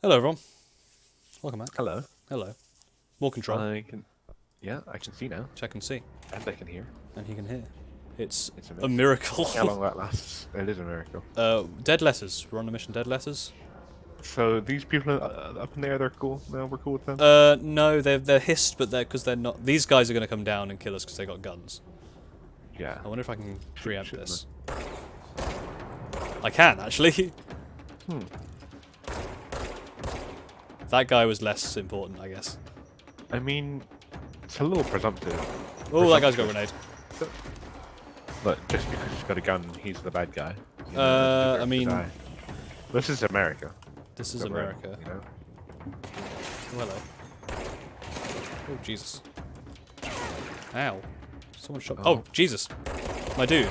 Hello, everyone. Welcome back. Hello. Hello. More control, I can, yeah, I can see now, which I can see, and I can hear. and he can hear. It's It's a amazing. miracle. How long that lasts? It is a miracle. Dead letters. We're on a mission. Dead letters. So these people up in there, they're cool. No, we're cool with them. No, they're hissed, but they're not. These guys are going to come down and kill us because they got guns. Yeah. I wonder if I can preempt Shouldn't this. I can actually. Hmm. That guy was less important, I guess. I mean, it's a little presumptive. Oh, that guy's got a grenade. But just because he's got a gun, he's the bad guy. You I deserve to mean, die. This is America. this is that we're in, America. you know? Oh, hello. Oh, Jesus. Ow. Someone shot. Oh, Jesus. My dude.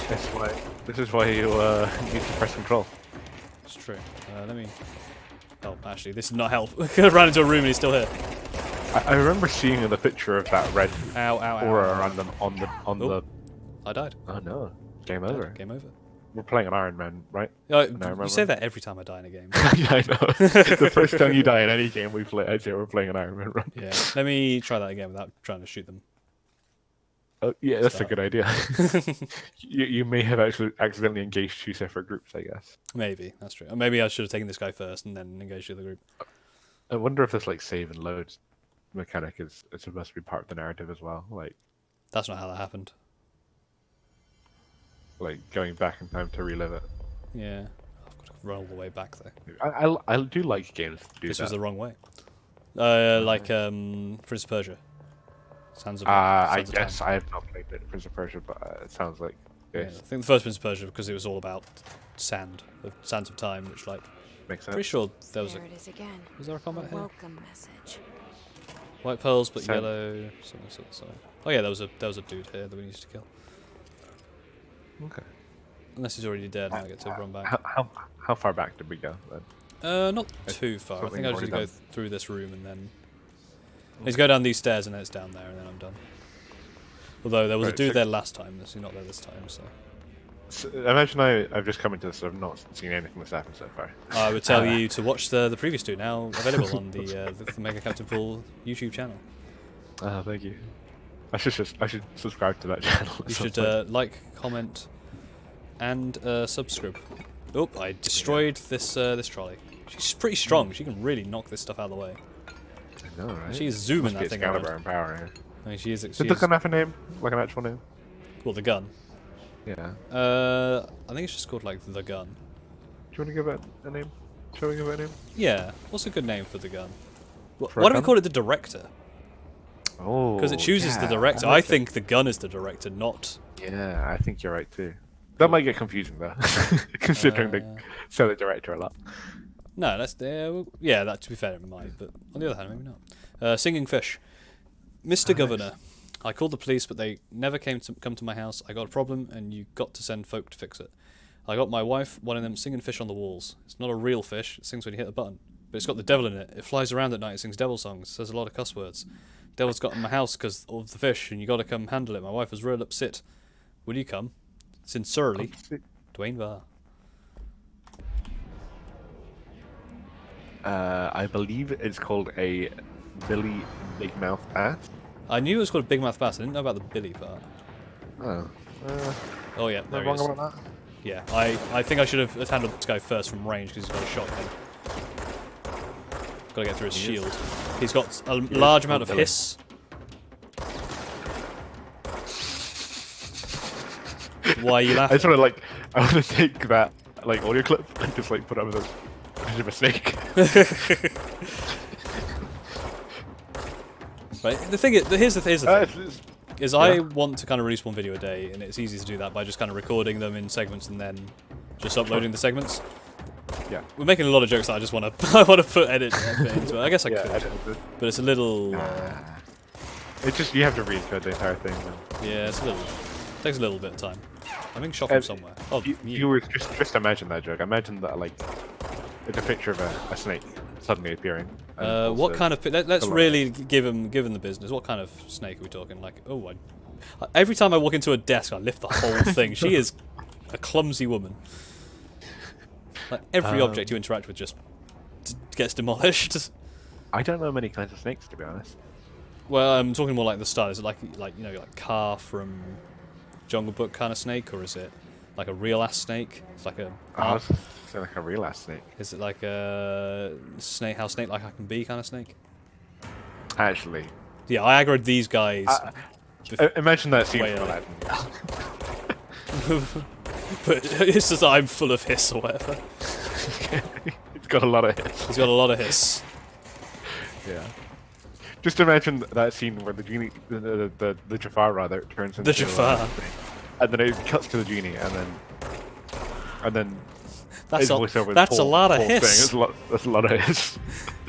This is why you need to press control. It's true. Let me. Oh, actually, this is not help. I ran into a room and he's still here. I remember seeing the picture of that red Ow, ow, ow. aura ow. around them on Oh, the. I died. Oh no! Game over. Game over. We're playing an Iron Man, right? You say that every time I die in a game. Yeah, I know. The first time you die in any game we play, I'd say we're playing an Iron Man run. Yeah. Let me try that again without trying to shoot them. Oh, yeah, that's a Start. good idea. You may have actually accidentally engaged two separate groups, I guess. Maybe that's true. Or maybe I should have taken this guy first and then engaged the other group. I wonder if this like save and load mechanic is supposed to be part of the narrative as well, That's not how that happened. like going back in time to relive it. Yeah. I've got to run all the way back though. I do like games to do This that. was the wrong way. Like Prince of Persia. Sands of I Sands of guess Time. I have not played Prince of Persia, but it sounds like Yeah, I this think the first Prince of Persia because it was all about sand, the sands of time, which like makes sense. pretty sure there was a. There it is again. Was there a combat A here? welcome message. White pearls, but Sand. yellow. Something. Oh yeah, there was a dude here that we needed to kill. Okay. Unless he's already dead, and I get to run back. How far back did we go then? Not too far. I something think I just already need to go done. through this room and then. Let's go down these stairs and then it's down there and then I'm done. Although there was a Right, dude so- there last time, so he's not there this time. So So, imagine I've just come into this. I've not seen anything that's happened so far. I would tell you to watch the previous two now available on the Mega Captain Pool YouTube channel. Thank you. I should subscribe to that channel. You should like, comment, and subscribe. Oh, I destroyed this trolley. She's pretty strong. She can really knock this stuff out of the way. I know, right? She's zooming Must be that thing Excalibur around. and power. Yeah. I mean, she is. Did the gun have a name? Like an actual name? Well, the gun. Yeah. I think it's just called like the gun. Do you want to give it a name? Shall we give it a name? Yeah. What's a good name for the gun? For Why a do we gun? call it the director? Oh. Because it chooses the director. I think the gun is the director, not. Yeah, I think you're right too. That might get confusing though, considering they say the director a lot. No, that's yeah. That to be fair, it might. But on the other hand, maybe not. Singing fish, Mr. Nice. Governor. I called the police, but they never come to my house. I got a problem, and you got to send folk to fix it. I got my wife, one of them, singing fish on the walls. It's not a real fish. It sings when you hit the button, but it's got the devil in it. It flies around at night. It sings devil songs. Says a lot of cuss words. Devil's got in my house because of the fish, and you got to come handle it. My wife was real upset. Will you come? Sincerely, Dwayne Barr. I believe it's called a Billy Big Mouth Bass. I knew it was called a big mouth bass. I didn't know about the Billy part. Oh. Oh yeah, Am I there he wrong is. about that? Yeah, I think I should have handled this guy first from range because he's got a shotgun. Got to get through his He is. shield. He's got a large amount of Billy. hiss. Why are you I laughing? just want to I want to take that audio clip and just put it up with a of a snake. Right, the thing is, here's the thing. Is I yeah. want to kind of release one video a day, and it's easy to do that by just kind of recording them in segments and then just uploading the segments. Yeah. We're making a lot of jokes that I just want to I want to put edit into it. I guess I Yeah, could, edit it. but it's a little It's just you have to read through the entire thing. yeah, it's a little takes a little bit of time. I'm being shot from somewhere. Oh, you. Viewers, just imagine that joke. Imagine that it's a picture of a snake suddenly appearing. and What also kind of? Let's the really give him the business. What kind of snake are we talking? Like, oh, every time I walk into a desk, I lift the whole thing. She is a clumsy woman. Like every object you interact with just gets demolished. I don't know many kinds of snakes, to be honest. Well, I'm talking more like the style. Is it like like Car from Jungle Book kind of snake, or is it like a real ass snake? It's like a. I was saying like a real ass snake. Is it like a snake? How snake like I can be kind of snake? Actually. Yeah, I aggroed these guys. Imagine that scene from early. Aladdin. But it's just I'm full of hiss or whatever. It's got a lot of hits. He's got a lot of hiss. Yeah. Just imagine that scene where the genie, the Jafar rather, turns into The Jafar. And then it cuts to the genie, and then That's his voiceover. That's a lot of hiss. That's a lot of hiss.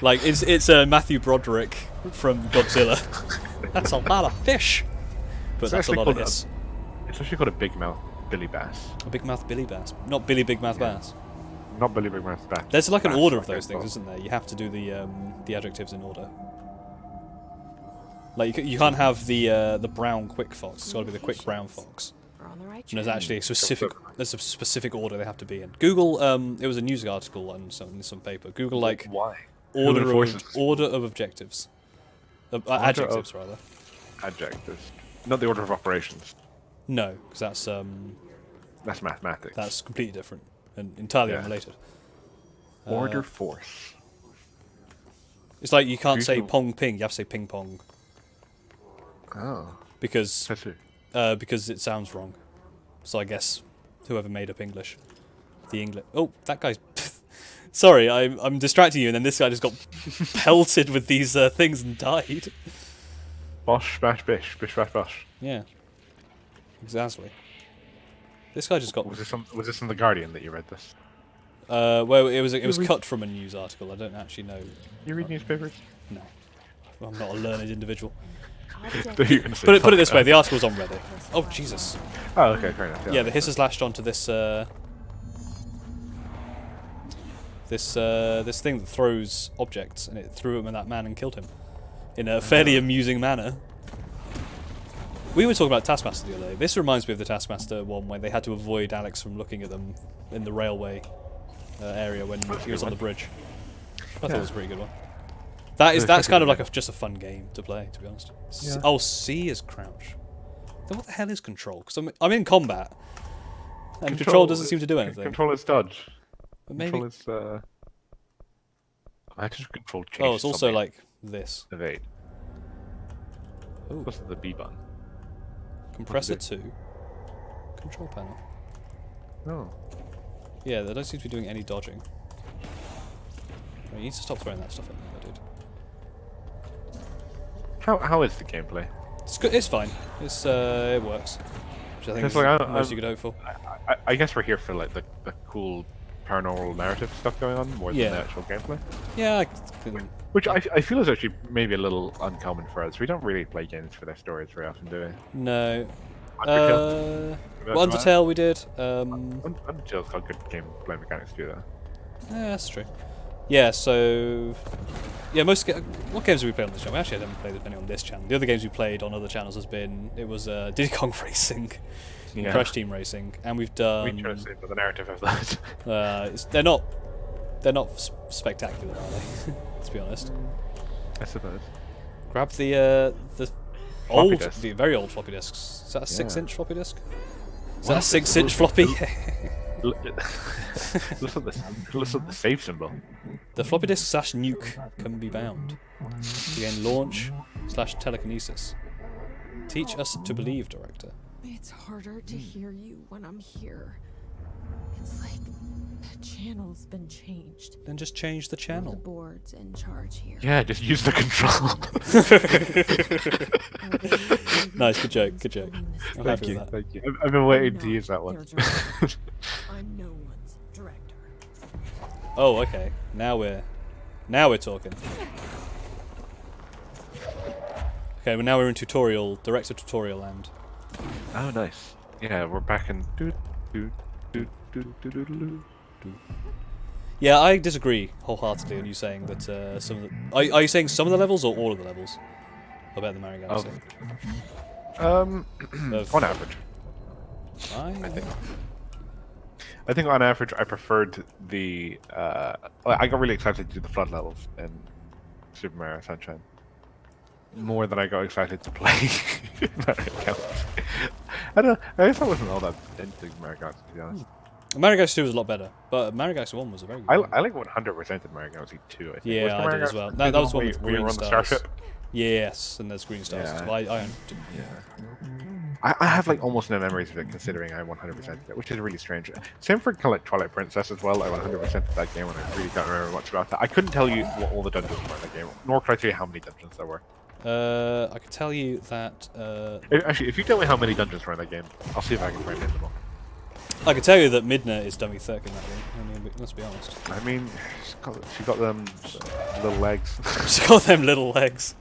Like it's Matthew Broderick from Godzilla. That's a lot of fish. But It's that's a actually lot of called hiss. It's actually called a big mouth Billy Bass. A big mouth Billy Bass, not Billy Big Mouth Bass. Not Billy Big Mouth Bass. There's like an Bass, order of like those things, isn't there? You have to do the adjectives in order. Like you can't have the brown quick fox. It's got to be the quick brown fox. And there's actually a specific order they have to be in. Google it was a news article on some paper. Google like Why? order of objectives, adjectives rather. Adjectives, not the order of operations. No, because That's mathematics. that's completely different and entirely unrelated. Order force. It's like you can't say Usual- pong ping. You have to say ping pong Oh, because that's it. because it sounds wrong. So I guess whoever made up English, the English. Oh, that guy's. Sorry, I'm distracting you, and then this guy just got pelted with these things and died. Bosh, bash, bish, bish, bash, bosh. Yeah, exactly. This guy just got. Was this in the Guardian that you read this? Well, it was cut from a news article. I don't actually know. You read newspapers? No, I'm not a learned individual. You're gonna say Put it fuck this way: that. the article's on Reddit. Oh Jesus! Oh, okay, fair enough. Yeah, the hiss has lashed onto this this thing that throws objects, and it threw him at that man and killed him in a fairly amusing manner. We were talking about Taskmaster the other day. This reminds me of the Taskmaster one where they had to avoid Alex from looking at them in the railway area when he was on the bridge. I thought it was a pretty good one. That's kind of like just a fun game to play, to be honest. Yeah. Oh, C is crouch. Then what the hell is control? Because I'm in combat, and control doesn't seem to do anything. Control is dodge. But maybe. Control is I just control change. Oh, it's also like this. evade. Ooh. What's the B button? Compressor 2. Control panel. Oh. Yeah, they don't seem to be doing any dodging. You need to stop throwing that stuff at me, dude. How is the gameplay? It's good. It's fine. It works. Which I think is Like, the most you could hope for. I guess we're here for like the cool paranormal narrative stuff going on more than the actual gameplay. Yeah, I can. Which I feel is actually maybe a little uncommon for us. We don't really play games for their stories very often, do we? No. Undertale? Well, Undertale we did. Undertale's got good gameplay mechanics too, though. Yeah, that's true. Yeah, so yeah, what games have we played on this channel? We actually haven't played many on this channel. The other games we played on other channels was Diddy Kong Racing, Yeah. Crash Team Racing, and we've done. We try to say about the narrative of that. They're not spectacular, are they? Let's be honest. I suppose. Grab the old, disc. the very old floppy disks. Is that a 6-inch floppy disk? Is that a What? 6-inch floppy? Listen to the save symbol. The floppy disk / nuke can be bound. To gain launch / telekinesis. Teach us to believe, director. It's harder to hear you when I'm here. It's like the channel's been changed. Then just change the The channel. board's in charge here. Yeah, just use the control. Nice, good joke, good joke. I'm Thank happy you, with that. thank you. I've been waiting to use that one. I'm no one's director. Oh, okay. Now we're talking. Okay, well now we're in director tutorial land. Oh, nice. Yeah, we're back in. Yeah, I disagree wholeheartedly on you saying that some of the... Are you saying some of the levels or all of the levels? I bet the Mario Galaxy. On average. I think. I think on average I preferred the. I got really excited to do the flood levels in Super Mario Sunshine more than I got excited to play Mario Galaxy. I don't know. I guess I wasn't all that into Mario Galaxy, to be honest. Mario Galaxy 2 was a lot better, but Mario Galaxy 1 was a very good one. I like 100% in Mario Galaxy 2. I think. Yeah, Was there I Mario did as Galaxy well. 2 That was one where with where you green were on the stars. starship? Yes, and there's green stars. Yeah. Well, I owned. Yeah. I have like almost no memories of it, considering I 100% it, which is really strange. Same for kind of like Twilight Princess as well. I 100% that game, and I really don't remember much about that. I couldn't tell you what all the dungeons were in that game, nor could I tell you how many dungeons there were. I can tell you that. Actually, if you tell me how many dungeons were in that game, I'll see if I can find them all. I can tell you that Midna is dummy thick in that game. I mean, let's be honest. I mean, she got them little legs. She's got them little legs.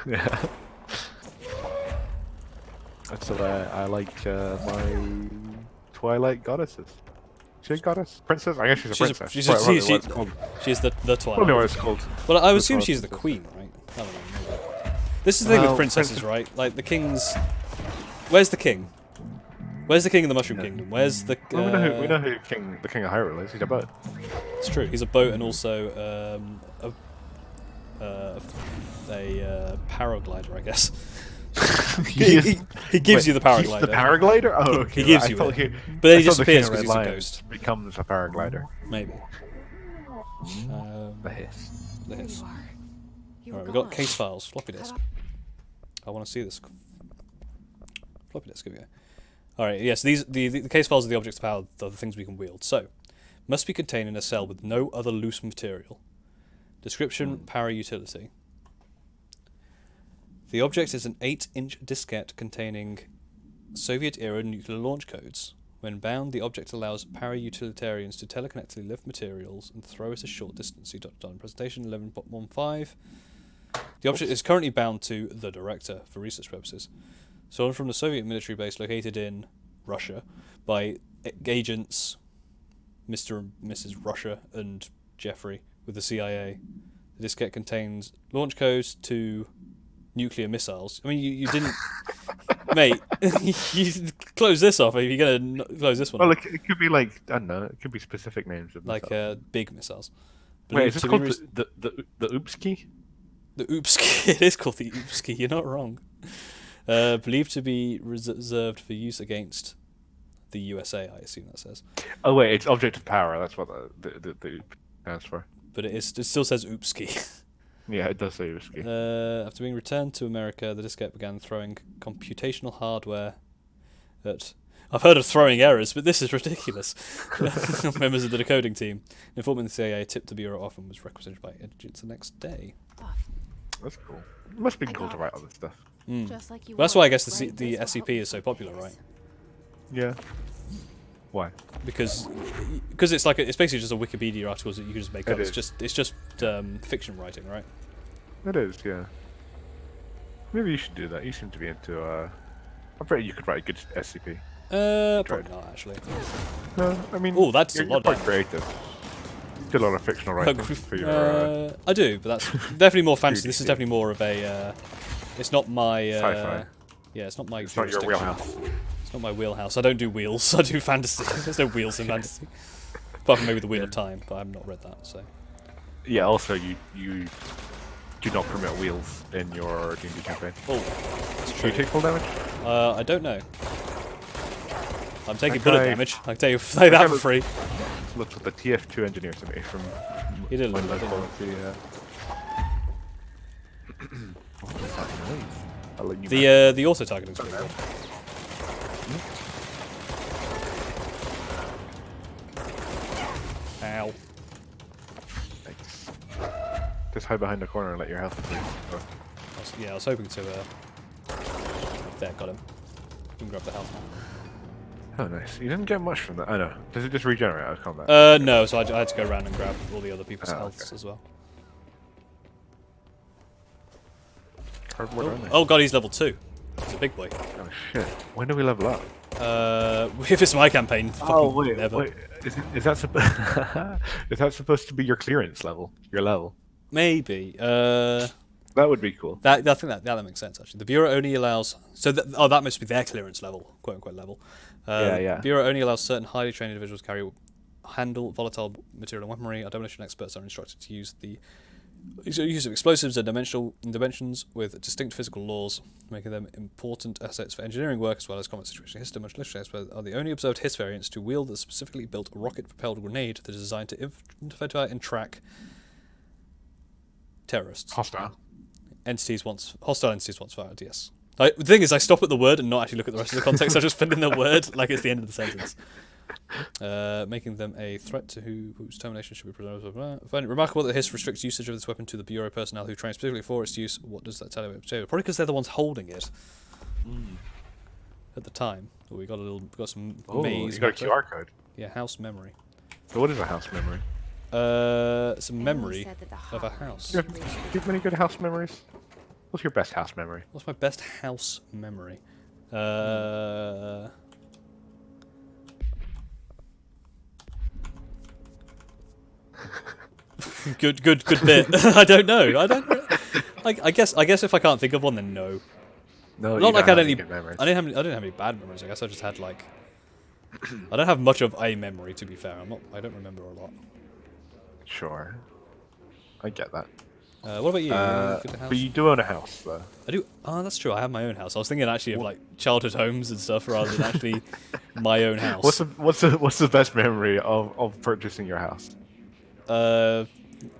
Yeah. That's what I like my Twilight goddesses. She's a goddess? Princess? I guess she's a princess. She's Probably what it's called. she's the Probably Twilight. what it's called. Well, I would The assume Twilight she's the Princess. queen, right? I don't know. Maybe. This is the thing with Well, princesses, right? Like the kings. Where's the king? Where's the king of the Mushroom Kingdom? Where's the? Well, we know who the king of Hyrule is. He's a boat. It's true. He's a boat and also a paraglider, I guess. he gives you the paraglider. He's the paraglider? Oh, okay. He gives I you thought it. But then he I thought the disappears King of because he's Red a Lion ghost. Becomes a paraglider. Maybe. The hiss. The hiss. You are. You Alright, were we've got gone. case files, floppy Cut disk. off. I want to see this. Floppy disk, here we go. Alright, yes, the case files are the objects of power, the things we can wield. So, must be contained in a cell with no other loose material. Description, power utility. The object is an 8-inch diskette containing Soviet-era nuclear launch codes. When bound, the object allows para-utilitarians to telekinetically lift materials and throw it a short distance. See Dr. Presentation 11.15. The object is currently bound to the director for research purposes. Stolen from the Soviet military base located in Russia by agents Mr. and Mrs. Russia and Jeffrey with the CIA. The diskette contains launch codes to nuclear missiles. I mean, you didn't... Mate, you close this off if you're going to close this one Well, off. it could be like, I don't know, it could be specific names of Like missiles. big missiles. Wait, is Believed this to called be the Oopski? the Oopski. It is called the Oopski, you're not wrong. Believed to be reserved for use against the USA, I assume that says. Oh wait, it's object of power. That's what the Oop stands for. But it still says Oopski. Yeah, it does say Oopski. After being returned to America, the diskette began throwing computational hardware at... I've heard of throwing errors, but this is ridiculous. Members of the decoding team. An informant in the CIA tipped the bureau off and was requisitioned by agents the next day. That's cool. It must be I cool to got write it. all this stuff. Just like you Well, that's wanted, why I guess the right? This will help SCP you is so find popular, this. right? Yeah. Why? Because it's like it's basically just a Wikipedia articles that you can just make It up. is. It's just fiction writing, right? It is, yeah. Maybe you should do that. You seem to be into. I bet you could write a good SCP. Probably not actually. No, I mean. Oh, that's a you're lot quite of creative. You do a lot of fictional writing for your. I do, but that's definitely more fantasy. This is 3D. definitely more of a. It's not my. Sci-fi. Yeah, it's not my. It's not your jurisdiction. wheelhouse. It's not my wheelhouse. I don't do wheels. I do fantasy. There's no wheels in fantasy. Apart from maybe the Wheel of Time, but I've not read that. So. Yeah. Also, you do not permit wheels in your D&D campaign. Oh, that's Do true. you take full damage? I don't know. I'm taking Okay. bullet damage. I can tell you that for free. Looks like the TF2 engineer to me from. He did look Windows like quality, What is that noise? I'll let you the auto targeting is pretty good. Ow. Thanks. Just hide behind the corner and let your health increase. Yeah, I was hoping to. There, got him. Can grab the health now. Oh, nice. You didn't get much from that. I know. Does it just regenerate out of combat? No, so I had to go around and grab all the other people's Oh, healths okay. as well. Cardboard only. Oh god, he's level 2. He's a big boy. Oh, shit. When do we level up? If it's my campaign, fucking never. Wait. Is that is that supposed to be your clearance level? Your level? Maybe. That would be cool. I think that makes sense actually. The bureau only allows that must be their clearance level, quote unquote level. Yeah. The bureau only allows certain highly trained individuals to carry handle volatile material and weaponry. Our demolition experts are instructed to use the use of explosives and dimensions with distinct physical laws, making them important assets for engineering work as well as combat situation. Hiss demolition experts are the only observed Hiss variants to wield a specifically built rocket-propelled grenade that is designed to infiltrate and track terrorists. Hostile Hostile entities once fired, yes. The thing is, I stop at the word and not actually look at the rest of the context. I just fill in the word like it's the end of the sentence. Making them a threat to whose termination should be preserved. I find it remarkable that Hiss restricts usage of this weapon to the Bureau personnel who train specifically for its use. What does that tell you? Probably because they're the ones holding it at the time. Oh, we got some maze. You got a QR code. Yeah, house memory. So what is a house memory? It's a memory of a house. Do you have many good house memories? What's your best house memory? What's my best house memory? Good bit. I don't know. I guess if I can't think of one, then no. No, Not like I had any. good memories. I didn't have any bad memories. I guess I just had like. I don't have much of a memory, to be fair. I don't remember a lot. Sure, I get that. What about you? Good house? But you do own a house, though. I do. Oh, that's true. I have my own house. I was thinking actually of like childhood homes and stuff rather than actually my own house. What's the best memory of purchasing your house?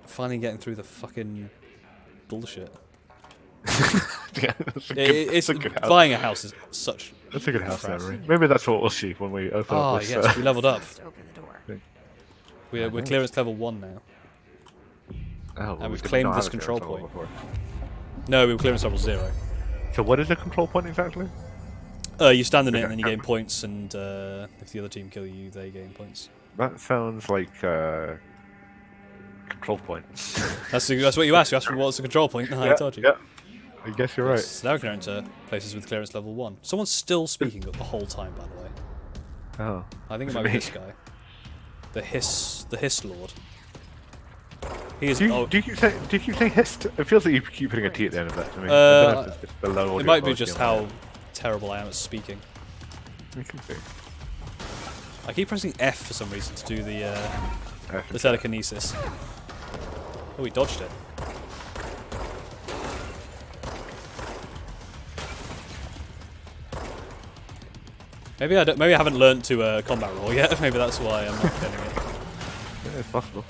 Finally getting through the fucking bullshit. Yeah, it's a good house. Buying a house is such. That's a good house crap. memory. Maybe that's what we'll see when we open Oh up this. yes, we leveled up. Just open the door. We're clearance level 1 now. Oh, And we've did claimed not this have a control clearance level point. before. No, we were clearance level 0. So what is a control point exactly? You stand in it Okay. and then you gain points, and if the other team kill you, they gain points. That sounds like control points. That's what you asked. You asked me what's the control point. I told you. Yeah. I guess you're right. So now we can enter places with clearance level 1. Someone's still speaking the whole time, by the way. Oh. I think it Was might it be me? this guy. The Hiss Lord. He is. Do Oh, you keep saying hist? It feels like you keep putting a T at the end of that to me. I don't know if it's just below audio it might be quality just on how terrible I am at speaking. that. It could be. I keep pressing F for some reason to do the F and telekinesis. Oh, we dodged it. Maybe I haven't learned to combat roll yet. Maybe that's why I'm not getting it. Yeah, it's possible.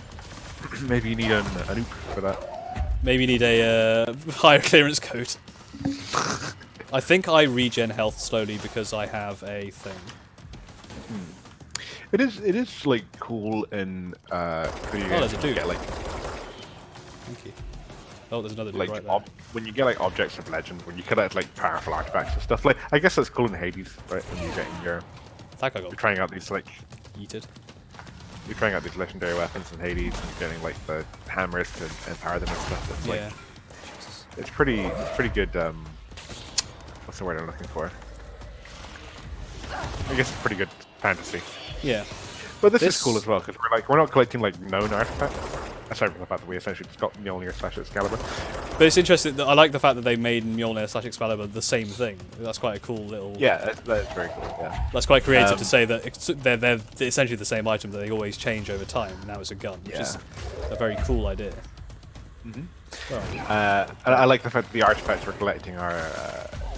Maybe you need an oop for that. Maybe you need a higher clearance code. I think I regen health slowly because I have a thing. It is like cool in video there's games a when you dude. get like Thank you. Oh, there's another dude like right there. when you get like objects of legend, when you collect like powerful artifacts and stuff. Like I guess that's cool in Hades, right? When you're getting I think I got you're trying out these yeeted. you're trying out these legendary weapons in Hades and you're getting like the hammers to empower them and stuff. It's Yeah. like it's pretty good. What's the word I'm looking for? I guess it's pretty good fantasy. Yeah. But this This- is cool as well because we're not collecting like known artifacts. Aside from the fact that we essentially just got Mjolnir / Excalibur. But it's interesting that I like the fact that they made Mjolnir / Excalibur the same thing. That's quite a cool little. Yeah, that's very cool. Yeah. That's quite creative to say that they're essentially the same item that they always change over time. Now it's a gun, which is a very cool idea. I like the fact that the artifacts we're collecting are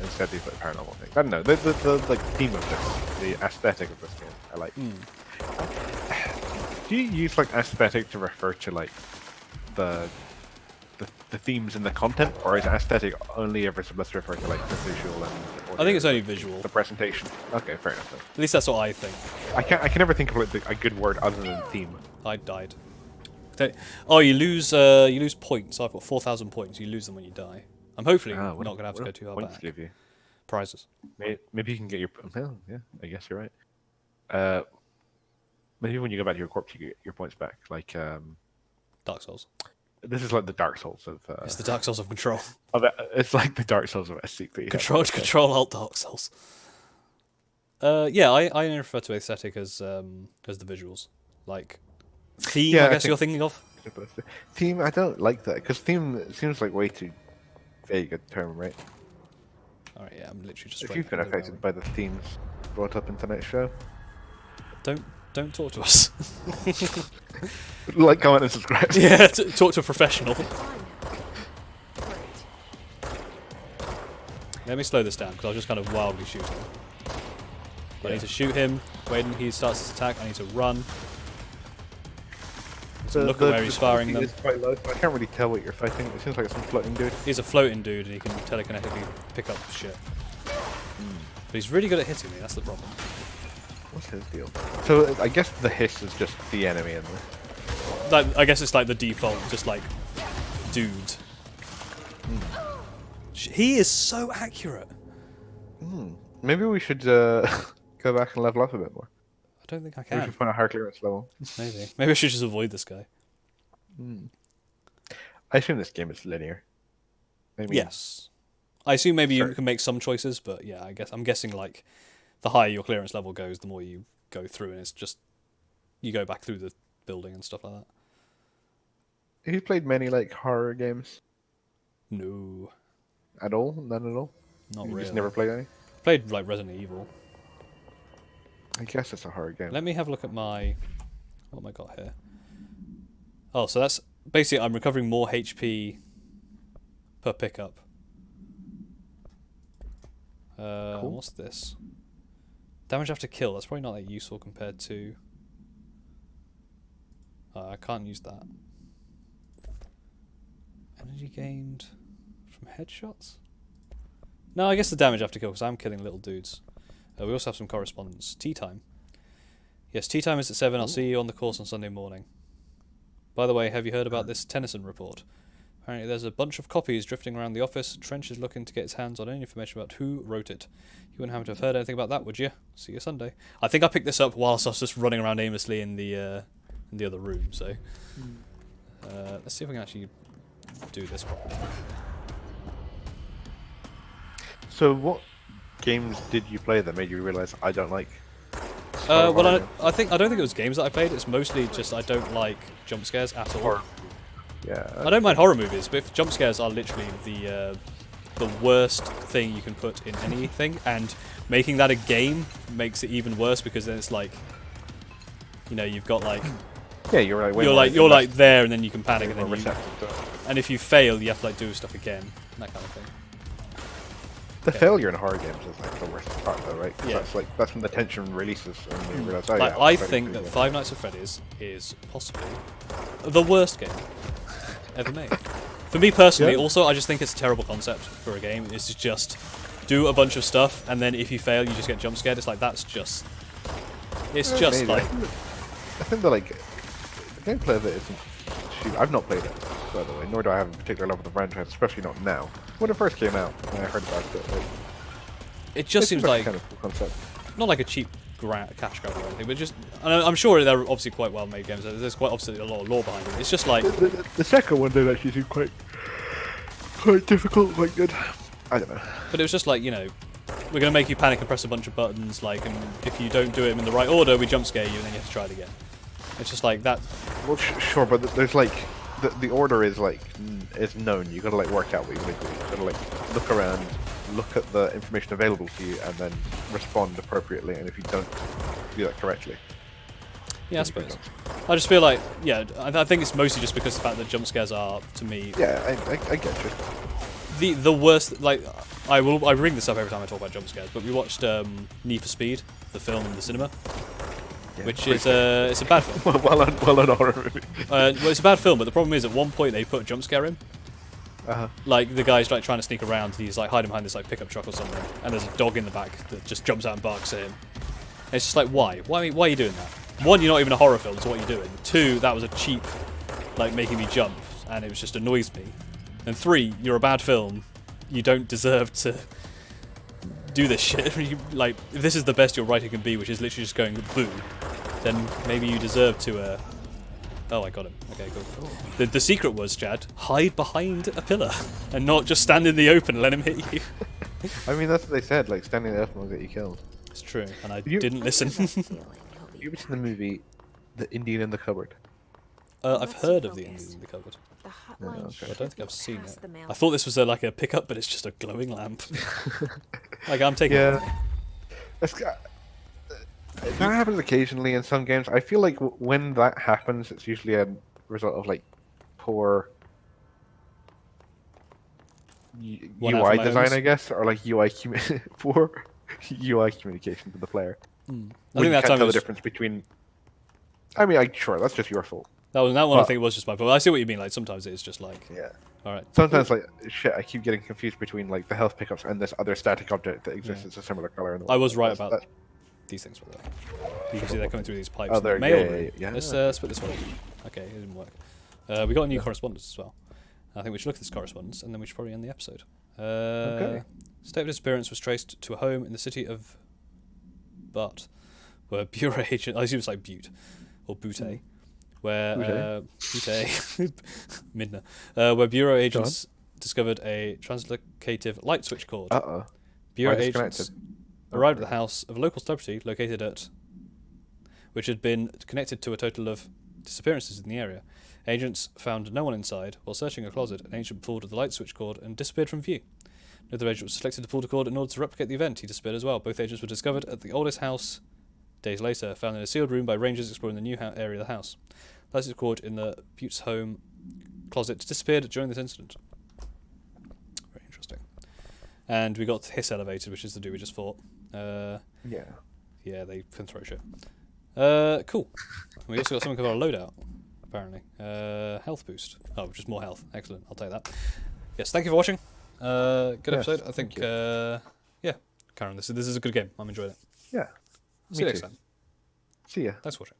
instead these like paranormal things. I don't know the like theme of this, the aesthetic of this game. I like. Do you use like aesthetic to refer to like the themes in the content, or is aesthetic only ever supposed to refer to like the visual and? I think it's only visual. The presentation. Okay, fair enough. Then. At least that's what I think. I can never think of like a good word other than theme. I died. Oh, you lose points. I've got 4,000 points. You lose them when you die. I'm hopefully not going to have to go too hard points back. give you? Prizes. Maybe you can get your. Well, yeah, I guess you're right. Maybe when you go back to your corpse, you get your points back. Like Dark Souls. this is like the Dark Souls of. It's the Dark Souls of Control. It's like the Dark Souls of SCP. Control Alt Dark Souls. Yeah, I only refer to aesthetic as the visuals, like theme. Yeah, I I guess think- you're thinking of. Theme, I don't like that because theme seems like way too vague a term, right? All right, yeah, I'm literally just. If waiting you've been for the affected by the themes brought up in tonight's show, Don't don't talk to us. Like, comment, and subscribe. Yeah, talk to a professional. Great. Let me slow this down, because I was just kind of wildly shooting. I need to shoot him. When he starts his attack, I need to run. So look at where he's firing them. Is quite low, so I can't really tell what you're fighting. It seems like it's some floating dude. He's a floating dude, and he can telekinetically pick up shit. But he's really good at hitting me, that's the problem. What's his deal? So I guess the hiss is just the enemy in this. Like, I guess it's like the default, just like, dude. He is so accurate. Maybe we should go back and level up a bit more. I don't think I We can. should find a higher clearance level. Maybe I should just avoid this guy. I assume this game is linear. Maybe. Yes. I assume maybe you Sure. can make some choices, but yeah, I'm guessing like the higher your clearance level goes, the more you go through, and it's just you go back through the building and stuff like that. Have you played many like horror games No, at all? None at all? not You really. just never played any? Played like Resident Evil. I guess it's a horror game. Let me have a look at my what have I got here. Oh, so that's basically I'm recovering more HP per pickup. Cool. What's this? Damage after kill. That's probably not that useful compared to. I can't use that. Energy gained from headshots? No, I guess the damage after kill because I'm killing little dudes. We also have some correspondence. Tea time. Yes, tea time is at 7. I'll see you on the course on Sunday morning. By the way, have you heard about this Tennyson report? Apparently there's a bunch of copies drifting around the office. Trench is looking to get his hands on any information about who wrote it. You wouldn't happen to have heard anything about that, would you? See you Sunday. I think I picked this up whilst I was just running around aimlessly in the other room, so... let's see if we can actually do this properly. So what games did you play that made you realise I don't like horror Well, games? I don't think it was games that I played. It's mostly just I don't like jump scares at all. Horror. Yeah. I don't mind horror movies, but if jump scares are literally the worst thing you can put in anything, and making that a game makes it even worse because then it's like, you know, you've got like Yeah, you're like way you're more like there, and then you can panic, and more then you, receptive to it. and if you fail, you have to like do stuff again, that kind of thing. The failure in horror games is like the worst part, though, right? 'Cause Yeah. that's when the tension releases and you realise, oh Like yeah. I it's think pretty that good. Five Nights at Freddy's is possibly the worst game ever made. For me personally, Yeah. also, I just think it's a terrible concept for a game. It's just do a bunch of stuff, and then if you fail, you just get jump scared. It's like that's just, it's just Maybe. like, I think that like the gameplay of it isn't. Shoot, I've not played it, by the way, nor do I have a particular love of the franchise, especially not now. When it first came out, and I heard about it, like, it just seems like kind of cool concept. not like a cheap cash grab or anything, but just, and I'm sure they're obviously quite well made games. There's quite obviously a lot of lore behind it. It's just like, The second one did actually seem quite difficult, quite good. I don't know. but it was just like, you know, we're gonna make you panic and press a bunch of buttons, like, and if you don't do it in the right order, we jump scare you, and then you have to try it again. It's just like that. Well, sure, but there's like the order is like is known. You gotta like work out what you want to do. You gotta like look around, look at the information available to you, and then respond appropriately. And if you don't do that correctly, Yeah, I then you suppose. don't. I just feel like, yeah, I think it's mostly just because of the fact that jump scares are, to me, Yeah, I get you. the worst. Like, I bring this up every time I talk about jump scares, but we watched Need for Speed, the film in the cinema, Yeah, which is it's a bad film. well on horror movie. Well, it's a bad film, but the problem is at one point they put a jump scare in. Uh-huh. Like the guy's like trying to sneak around, and he's like hiding behind this like pickup truck or something, and there's a dog in the back that just jumps out and barks at him. And it's just like, why? Why are you doing that? One, you're not even a horror film, so what are you doing? Two, that was a cheap, like making me jump, and it was just annoys me. And three, you're a bad film. You don't deserve to do this shit. Like, if this is the best your writing can be, which is literally just going boo, then maybe you deserve to. Oh, I got him. Okay, cool. The secret was, Chad, hide behind a pillar and not just stand in the open and let him hit you. I mean, that's what they said. Like standing there will get you killed. It's true, and I You- didn't listen. You ever seen the movie The Indian in the Cupboard? I've Let's heard stay of the Indian focused. in the cupboard. The hotline okay. I should don't think be I've seen past it. the mail. I thought this was like a pickup, but it's just a glowing lamp. Like I'm taking. Yeah. It's, That happens occasionally in some games. I feel like when that happens, it's usually a result of like poor One out for UI my design, homies. I guess, or like poor UI communication with the player. I When think you that can't time tell the was, difference between. I mean, sure, that's just your fault. that one. I But- think was just my fault. I see what you mean. Like sometimes it is just like, Yeah. all right, Sometimes, like shit, I keep getting confused between like the health pickups and this other static object that exists as a similar color. In the I was world. right about these things. By the way, you can see they're coming through these pipes. Oh, in the there, mail yeah, room. yeah. Let's split this one. Okay, it didn't work. We got a new correspondence as well. I think we should look at this correspondence and then we should probably end the episode. Okay. State of disappearance was traced to a home in the city of Butte, where Bureau agent, I assume it's like Butte or Butte, where Butte, Midna, where Bureau agents discovered a translocative light switch cord. Uh-oh. Bureau Why agents disconnected? arrived at the house of a local celebrity located at, which had been connected to a total of disappearances in the area. Agents found no one inside. While searching a closet, an agent pulled the light switch cord and disappeared from view. Another agent was selected to pull the cord in order to replicate the event. He disappeared as well. Both agents were discovered at the oldest house days later, found in a sealed room by rangers exploring the new area of the house. The light switch cord in the Butte's home closet disappeared during this incident. Very interesting. And we got Hiss elevated, which is the dude we just fought. Yeah. Yeah, they can throw shit. Cool. We also got something called a loadout, apparently. Health boost. Oh, just more health. Excellent. I'll take that. Yes, thank you for watching. Good Yes, episode. I think, thank you. yeah, Karen, this is a good game. I'm enjoying it. Yeah. See you Me next too. time. See ya. Thanks for watching.